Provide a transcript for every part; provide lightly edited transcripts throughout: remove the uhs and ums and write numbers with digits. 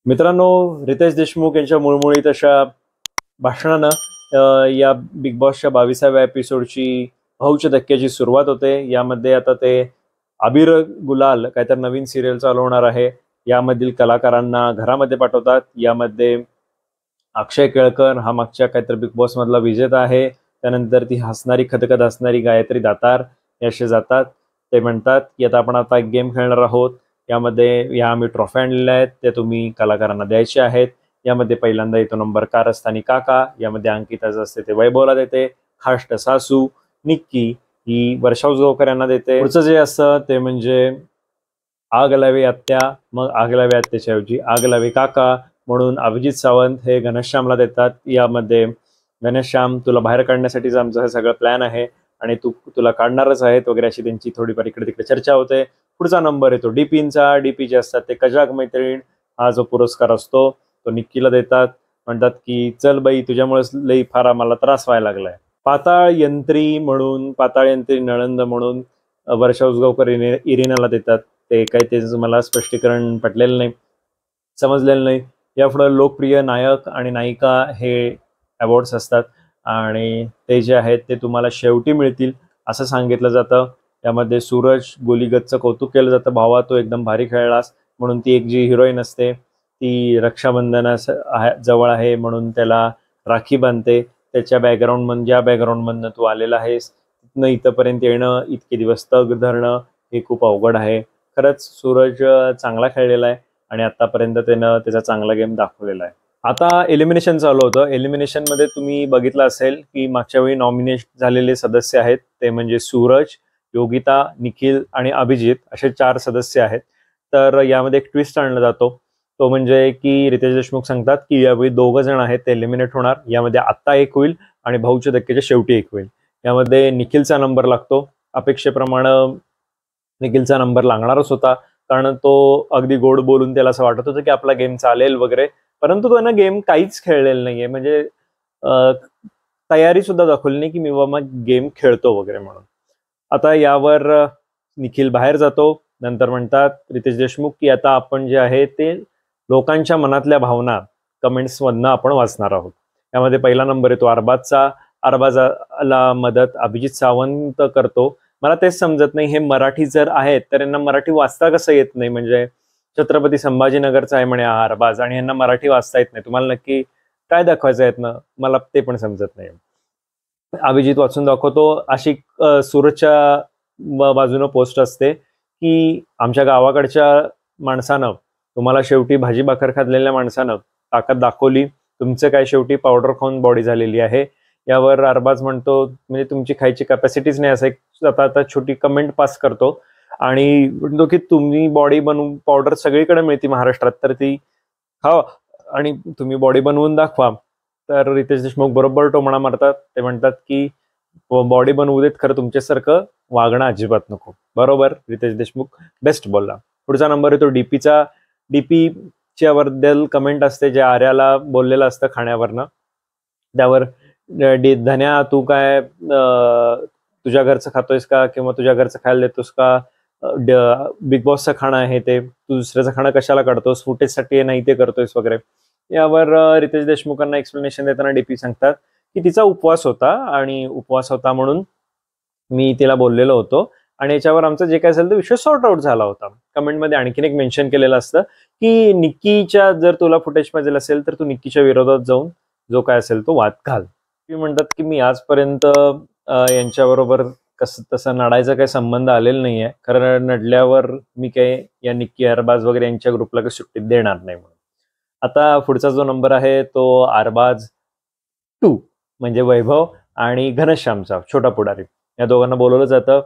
मित्रांनो, रितेश देशमुख यांच्या मुळमुळीत अशा भाषणानं या बिग बॉसच्या 22व्या एपिसोडची भाऊच्या धक्क्याची सुरुवात होते. यामध्ये आता ते अबीर गुलाल काहीतरी नवीन सिरियल चालवणार आहे. यामधील कलाकारांना घरामध्ये पाठवतात. यामध्ये अक्षय केळकर हा मागच्या काहीतरी बिग बॉस मधला विजेता आहे. त्यानंतर ती हसणारी खदखद हसणारी गायत्री दातार याशी जातात. ते म्हणतात की आता एक गेम खेळणार आहोत. यामध्ये आम्ही ट्रॉफी आणलेल्या आहेत, ते तुम्ही कलाकारांना द्यायचे आहेत. यामध्ये पहिल्यांदा येतो नंबर कारस्थानी काका. यामध्ये अंकिता जे असते ते वैभवला देते. खाष्ट सासू निक्की ही वर्षा उजगावकर यांना देते. पुढचं जे असतं ते म्हणजे आग लावे आत्या, मग आग लावे आत्याच्या ऐवजी आग लावे काका म्हणून अभिजित सावंत हे घनश्यामला देतात. यामध्ये घनश्याम, तुला बाहेर काढण्यासाठीच आमचा हे सगळं प्लॅन आहे आणि तुला काढणारच आहेत वगैरे अशी त्यांची थोडीफार इकडे तिकडे चर्चा होते. पुढचा नंबर येतो डीपींचा. डीपी जे असतात ते कजाक मैत्रीण हा जो पुरस्कार असतो तो निक्कीला देतात. म्हणतात की चल बाई, तुझ्यामुळेच लई फार आम्हाला त्रास व्हायला लागलाय. पाताळ यंत्री नळंद म्हणून वर्षा उजगावकर इरिनाला देतात. ते काही त्याचं मला स्पष्टीकरण पटलेलं नाही, समजलेलं नाही. यापुढे लोकप्रिय नायक आणि नायिका हे अवॉर्ड्स असतात आणि ते जे आहेत ते तुम्हाला शेवटी मिळतील असं सांगितलं जातं. यामध्ये सूरज गोलीगतचं कौतुक केलं जातं. भावा, तो एकदम भारी खेळलास म्हणून. ती एक जी हिरोईन असते ती रक्षाबंधना जवळ आहे म्हणून त्याला राखी बांधते. त्याच्या ज्या बॅकग्राऊंडमधनं तू आलेला आहेस तिथनं इथंपर्यंत येणं, इतके दिवस तग धरणं हे खूप अवघड आहे. खरंच सूरज चांगला खेळलेला आहे आणि आतापर्यंत त्यानं त्याचा चांगला गेम दाखवलेला आहे. आता एलिमिनेशन चालू होतं. एलिमिनेशन मध्ये तुम्ही बघितलं असेल की मागच्या वेळी नॉमिनेट झालेले सदस्य आहेत ते म्हणजे सूरज, योगिता, निखिल आणि अभिजित असे 4 सदस्य आहेत. तर यामध्ये एक ट्विस्ट आणला जातो. तो म्हणजे की रितेश देशमुख सांगतात की यावेळी 2 जण आहेत ते एलिमिनेट होणार. यामध्ये आत्ता एक होईल आणि भाऊच्या धक्क्याच्या शेवटी एक होईल. यामध्ये निखिलचा नंबर लागतो. अपेक्षेप्रमाणे निखिलचा नंबर लागणारच होता, कारण तो अगदी गोड बोलून त्याला असं वाटत होतं की आपला गेम चालेल वगैरे, परंतु त्यानं गेम काहीच खेळलेला नाहीये. म्हणजे तयारी सुद्धा दाखवली नाही की मी बाबा गेम खेळतो वगैरे म्हणून. आता यावर निखिल बाहेर जातो. नंतर म्हणतात रितेश देशमुख की आता आपण जे आहे ते लोकांच्या मनातल्या भावना कमेंट्स मधनं आपण वाचणार आहोत. यामध्ये पहिला नंबर येतो अरबाजचा. अरबाजला मदत अभिजित सावंत करतो. मला तेच समजत नाही, हे मराठी जर आहेत तर यांना मराठी वाचता कसं येत नाही? म्हणजे छत्रपती संभाजीनगरचा आहे म्हणे हा अरबाज आणि यांना मराठी वाचता येत नाही. तुम्हाला नक्की काय दाखवायचं आहेत ना, मला ते पण समजत नाही. अभिजित वाचून दाखवतो. अशी सूरजच्या बाजूनं पोस्ट असते की आमच्या गावाकडच्या माणसानं, तुम्हाला शेवटी भाजी भाकर खाल्लेल्या माणसानं ताकद दाखवली. तुमचं काय शेवटी पावडर खाऊन बॉडी झालेली आहे. यावर अरबाज म्हणतो म्हणजे तुमची खायची कॅपॅसिटीच नाही, असं एक आता छोटी कमेंट पास करतो आणि म्हणतो की तुम्ही बॉडी बनवून, पावडर सगळीकडे मिळते महाराष्ट्रात, तर ती खावा आणि तुम्ही बॉडी बनवून दाखवा. तर रितेश देशमुख बरोबर टोमणा मारतात. ते म्हणतात की बॉडी बनवू देत, खरं तुमच्यासारखं वागणं अजिबात नको. बरोबर, रितेश देशमुख बेस्ट बोलला. पुढचा नंबर येतो डीपीचा. डीपीच्या बद्दल कमेंट असते जे आर्याला बोललेलं असतं खाण्यावरनं. त्यावर धन्या, तू काय तुझ्या घरचं खातोयस का, किंवा तुझ्या घरचं खायला देतोस का? बिग बॉसचं खाणं आहे ते, तू दुसऱ्याचं खाणं कशाला काढतोस? फुटेजसाठी नाही ते करतोयस वगैरे. यावर रितेश देशमुखांना एक्सप्लेनेशन देताना डीपी सांगतात की तिचा उपवास होता आणि उपवास होता म्हणून मी तिला बोललेलो होतो आणि याच्यावर आमचं जे काय असेल ते विषय सॉर्ट आउट झाला होता. कमेंटमध्ये आणखीन एक मेन्शन केलेलं असतं की निक्कीच्या जर तुला फुटेज पाहिजे असेल तर तू निक्कीच्या विरोधात जाऊन जो काय असेल तो वाद घाल. ती म्हणतात की मी आजपर्यंत यांच्याबरोबर तसं नडायचा काही संबंध आलेला नाहीये. खरं नडल्यावर मी काय या निक्की, अरबाज वगैरे यांच्या ग्रुपला काही सुट्टीत देणार नाही म्हणून. आता पुढचा जो नंबर आहे तो अरबाज 2 म्हणजे वैभव आणि घनश्यामचा छोटा पुढारी, या दोघांना बोलवलं जातं.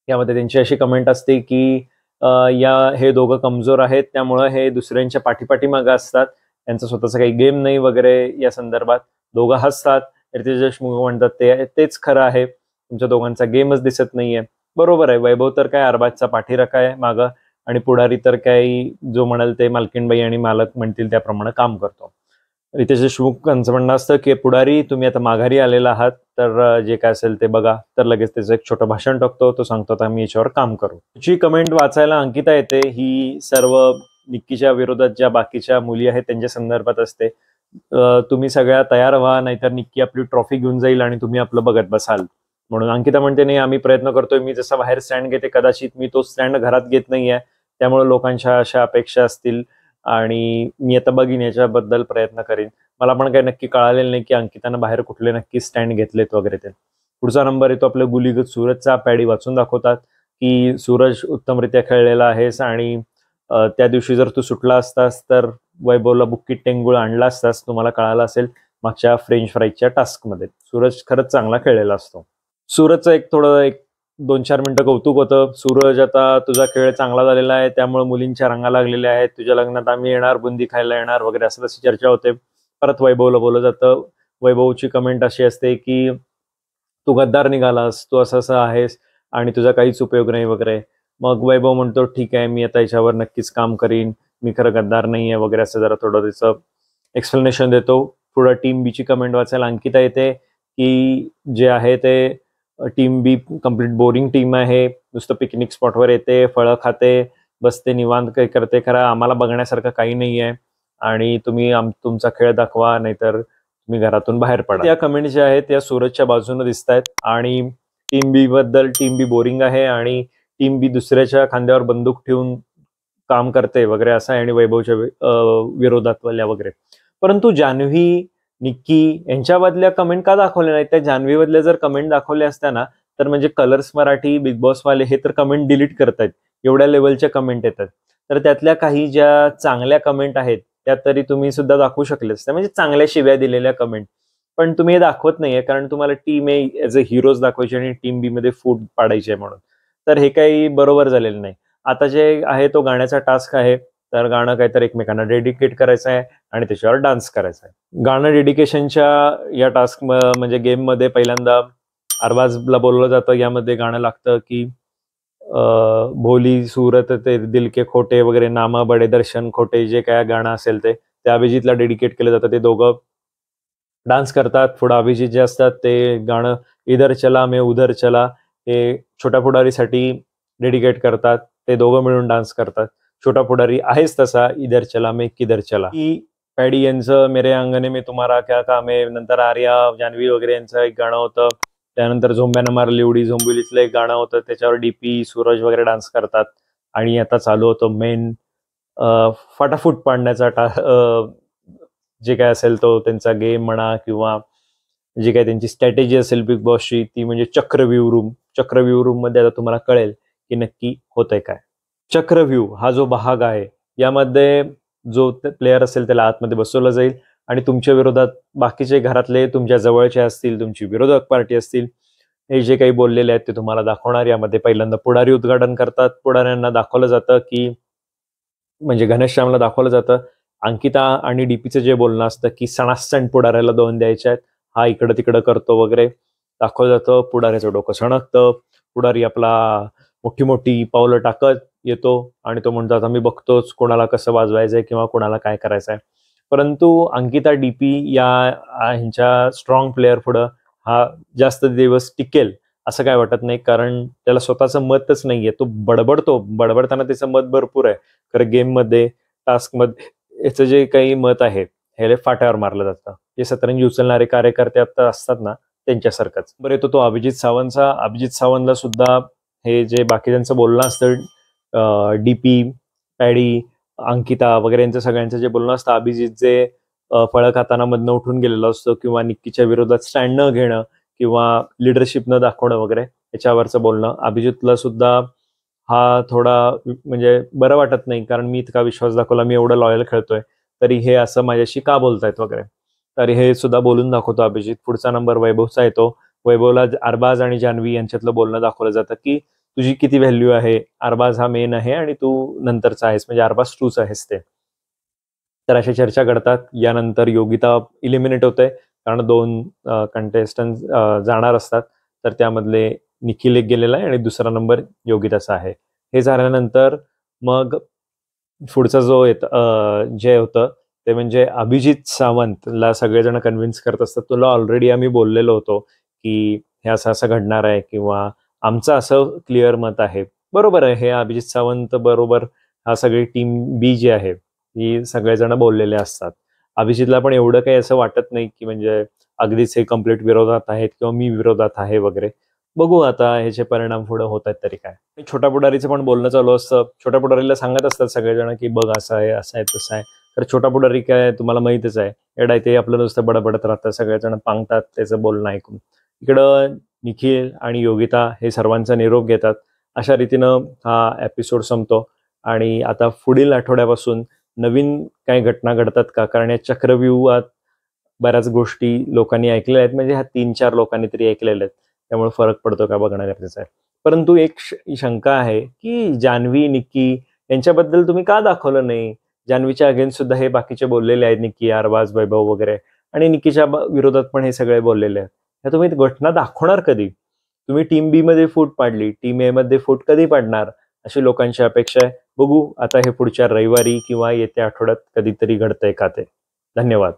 यामध्ये त्यांची अशी कमेंट असते की हे दोघं कमजोर आहेत, त्यामुळं हे दुसऱ्यांच्या पाठीपाठीमागं असतात, यांचा स्वतःचा काही गेम नाही वगैरे. या संदर्भात दोघं हसतात. रितेश देशमुख म्हणतात तेच खरं आहे, तुमच्या दोघांचा गेमच दिसत नाहीये. बरोबर आहे. वैभव तर काय अरबाजचा पाठीराखा आहे मागं, आणि पुढारी तर काही जो म्हणाल ते मालकीणबाई आणि मालक म्हणतील त्याप्रमाणे काम करतो. रितेश देशमुखांचं म्हणणं असतं की पुढारी, तुम्ही आता माघारी आलेला आहात, तर जे काय असेल ते बघा. तर लगेच त्याचं एक छोटं भाषण टाकतो. तो सांगतो आता मी याच्यावर काम करू. जी कमेंट वाचायला अंकिता येते ही सर्व निक्कीच्या विरोधात ज्या बाकीच्या मुली आहेत त्यांच्या संदर्भात असते. तुम्ही सगळ्या तयार व्हा, नाहीतर निक्की आपली ट्रॉफी घेऊन जाईल आणि तुम्ही आपलं बघत बसाल. म्हणून अंकिता म्हणते नाही, आम्ही प्रयत्न करतोय, मी जसा बाहेर स्टँड घेते कदाचित मी तो स्टँड घरात घेत नाहीये, त्यामुळे लोकांच्या अशा अपेक्षा असतील आणि मी आता बघीन याच्याबद्दल प्रयत्न करीन. मला पण काही नक्की कळालेलं नाही की अंकितानं बाहेर कुठले नक्की स्टँड घेतलेत वगैरे. ते पुढचा नंबर येतो आपल्या गुलीगत सूरजचा. पॅडी वाचून दाखवतात की सूरज उत्तमरित्या खेळलेला आहेस आणि त्या दिवशी जर तू सुटला असतास तर वैभवला बुक्कीत टेंगुळ आणला असतास. तुम्हाला कळालं असेल मागच्या फ्रेंच फ्राईजच्या टास्कमध्ये सूरज खरंच चांगला खेळलेला असतो. सूरजचं एक 2-4 मिनिटं कौतुक होतं. सूरज, आता तुझा खेळ चांगला झालेला आहे, त्यामुळे मुलींच्या रंगा लागलेल्या आहेत, तुझ्या लग्नात आम्ही येणार, बुंदी खायला येणार वगैरे असं तशी चर्चा होते. परत वैभवला बोललं जातं. वैभवची कमेंट अशी असते की तू गद्दार निघालास, तू असं असं आहेस आणि तुझा काहीच उपयोग नाही वगैरे. मग वैभव म्हणतो ठीक आहे, मी आता याच्यावर नक्कीच काम करीन, मी खरं गद्दार नाही आहे वगैरे असं जरा थोडं त्याचं एक्सप्लेनेशन देतो. पुढं टीम बीची कमेंट वाचायला अंकिता येते की जे आहे ते टीम बी कम्प्लीट बोरिंग टीम आहे, नुसतं पिकनिक स्पॉटवर येते, फळं खाते, बसते, निवांत काही करते, खरं आम्हाला बघण्यासारखं काही नाही आहे आणि तुम्ही तुमचा खेळ दाखवा, नाहीतर तुम्ही घरातून बाहेर पडा. या कमेंट ज्या आहेत त्या सूरजच्या बाजूने दिसत आहेत आणि टीम बी बद्दल टीम बी बोरिंग आहे आणि टीम बी दुसऱ्याच्या खांद्यावर बंदूक ठेवून काम करते वगैरे असं आहे आणि वैभवच्या विरोधात वगैरे. परंतु जान्हवी, निक्की यांच्याबद्दल्या कमेंट का दाखवल्या नाहीत? त्या जान्हवीबद्दल्या जर कमेंट दाखवल्या असत्या ना तर म्हणजे कलर्स मराठी, बिग बॉस वाले हे तर कमेंट डिलीट करतायत, एवढ्या लेवलच्या कमेंट येतात. तर त्यातल्या काही ज्या चांगल्या कमेंट आहेत त्या तरी तुम्ही सुद्धा दाखवू शकले असते, म्हणजे चांगल्या शिव्या दिलेल्या कमेंट. पण तुम्ही हे दाखवत नाहीये कारण तुम्हाला team A as a heroes दाखवायची आणि टीम बी मध्ये फूट पाडायचे म्हणून. तर हे काही बरोबर झालेलं नाही. आता जे आहे तो गाण्याचा टास्क आहे, तर गाणं काहीतरी एकमेकांना डेडिकेट करायचं आहे आणि त्याच्यावर डान्स करायचा आहे. गाणं डेडिकेशनच्या या टास्क म्हणजे गेममध्ये पहिल्यांदा अरबाजला बोलवलं जातं. यामध्ये गाणं लागतं की भोली सूरत ते दिल के खोटे वगैरे, नामा बडे दर्शन खोटे, जे काय गाणं असेल ते अभिजितला डेडिकेट केलं जातं. ते दोघं डान्स करतात. पुढे अभिजित जे असतात ते गाणं इधर चला मैं उधर चला हे छोट्या पुढारीसाठी डेडिकेट करतात. ते दोघं मिळून डान्स करतात. छोटा पुढारी आहेच तसा, इधर चला मैं किधर चला. ही पॅडी यांचं मेरे अंगणे में तुम्हारा क्या काम है, नंतर आर्या, जान्हवी वगैरे यांचं एक गाणं होतं. त्यानंतर झोंब्यानं मारली उडी झोंबिवलीतलं एक गाणं होतं, त्याच्यावर डीपी, सूरज वगैरे डान्स करतात. आणि आता चालू होतं मेन फटाफूट पाडण्याचा जे काय असेल तो त्यांचा गेम म्हणा किंवा जी काय त्यांची स्ट्रॅटेजी असेल बिग बॉसची, ती म्हणजे चक्रव्यूह रूम. चक्रव्यूह रूम मध्ये आता तुम्हाला कळेल की नक्की होतंय काय. चक्रव्यूह हा जो भाग आहे यामध्ये जो प्लेयर असेल त्याला आतमध्ये बसवलं जाईल आणि तुमच्या विरोधात बाकीचे घरातले तुमच्या जवळचे असतील, तुमची विरोधक पार्टी असतील, हे जे काही बोललेले आहेत ते तुम्हाला दाखवणार. यामध्ये पहिल्यांदा पुढारी उद्घाटन करतात. पुढाऱ्यांना दाखवलं जातं की म्हणजे घनश्यामला दाखवलं जातं अंकिता आणि डीपीचं जे बोलणं असतं की सणासण पुढाऱ्याला 2 द्यायचे आहेत, हा इकडं तिकडं करतो वगैरे दाखवलं जातं. पुढाऱ्याचं डोकं सणकतं. पुढारी आपला मोठी मोठी पावलं टाकत येतो आणि तो म्हणतो आता मी बघतोच कोणाला कसं वाजवायचंय किंवा कोणाला काय करायचंय. परंतु अंकिता, डीपी या ह्यांच्या स्ट्रॉंग प्लेअर पुढं हा जास्त दिवस टिकेल असं काय वाटत नाही, कारण त्याला स्वतःचं मतच नाहीये. तो बडबडतो, बडबडताना त्याचं मत भरपूर आहे, खरं गेममध्ये, टास्कमध्ये याचं जे काही मत आहे हे फाट्यावर मारलं जातं. जे सतरंजी उचलणारे कार्यकर्ते आता असतात ना त्यांच्यासारखंच. बरं येतो तो अभिजित सावंतचा. अभिजित सावंतला सुद्धा हे जे बाकीच्यांचं बोलणं असतं, डीपी, पॅडी, अंकिता वगैरे यांचं सगळ्यांचं जे बोलणं असतं, अभिजित जे फळं खाताना मधनं उठून गेलेलं असतं किंवा निक्कीच्या विरोधात स्टँड न घेणं किंवा लिडरशिप न दाखवणं वगैरे याच्यावरचं बोलणं, अभिजितला सुद्धा हा थोडा म्हणजे बरं वाटत नाही, कारण मी इतका विश्वास दाखवला, मी एवढं लॉयल खेळतोय, तरी हे असं माझ्याशी का बोलतायत वगैरे. तर हे सुद्धा बोलून दाखवतो अभिजित. पुढचा नंबर वैभवचा येतो. वैभवला अरबाज आणि जान्हवी यांच्यातलं बोलणं दाखवलं जातं की तुझी किती व्हॅल्यू आहे, अरबाज हा मेन आहे आणि तू नंतरचा आहेस, म्हणजे अरबाज टूच आहेस ते. तर अशा चर्चा घडतात. यानंतर योगिता इलिमिनेट होते कारण 2 कंटेस्टंट जाणार असतात, तर त्यामधले निखिल एक गेलेला आहे आणि दुसरा नंबर योगिताचा आहे. हे झाल्यानंतर मग पुढचा जो जे होतं ते म्हणजे अभिजित सावंतला सगळेजण कन्व्हिन्स करत असतात, तुला ऑलरेडी आम्ही बोललेलो होतो की हे असं असं घडणार आहे किंवा आमचं असं क्लिअर मत आहे. बरोबर आहे, हे अभिजित सावंत बरोबर हा सगळी टीम बी जी आहे ही सगळेजण बोललेले असतात. अभिजितला पण एवढं काही असं वाटत नाही की म्हणजे अगदीच हे कम्प्लीट विरोधात आहेत किंवा मी विरोधात आहे वगैरे. बघू आता ह्याचे परिणाम पुढे होत आहेत तरी काय. छोट्या पुढारीचं पण बोलणं चालू असतं. छोट्या पुढारीला सांगत असतात सगळेजण की बघ असं आहे, असं आहे, तसं आहे. तर छोटा पुढारी काय तुम्हाला माहितच आहे, येडा आहे, ते आपलं नुसतं बडबडत राहतं. सगळेजण पांगतात त्याचं बोलणं ऐकून. इकडं निखिल आणि योगिता हे सर्वांचा निरोप घेतात. अशा रीतीनं हा एपिसोड संपतो आणि आता पुढील आठवड्यापासून नवीन काही घटना घडतात का, कारण या चक्रव्यूहात बऱ्याच गोष्टी लोकांनी ऐकलेल्या आहेत. म्हणजे ह्या 3-4 लोकांनी तरी ऐकलेल्या आहेत. त्यामुळे फरक पडतो का बघणं गरजेचं आहे. परंतु एक शंका आहे की जान्हवी, निक्की यांच्याबद्दल तुम्ही का दाखवलं नाही? जान्हवीच्या अगेन्स्ट सुद्धा हे बाकीचे बोललेले आहेत, निक्की, अरबाज, वैभव वगैरे, आणि निक्कीच्या विरोधात पण हे सगळे बोललेले आहेत. ह्या तुम्ही घटना दाखवणार कधी? तुम्ही टीम बी मध्ये फूट पाडली, टीम ए मध्ये फूट कधी पाडणार, अशी लोकांची अपेक्षा आहे. बघू आता हे पुढच्या रविवारी किंवा येत्या आठवड्यात कधीतरी घडतंय का ते. धन्यवाद.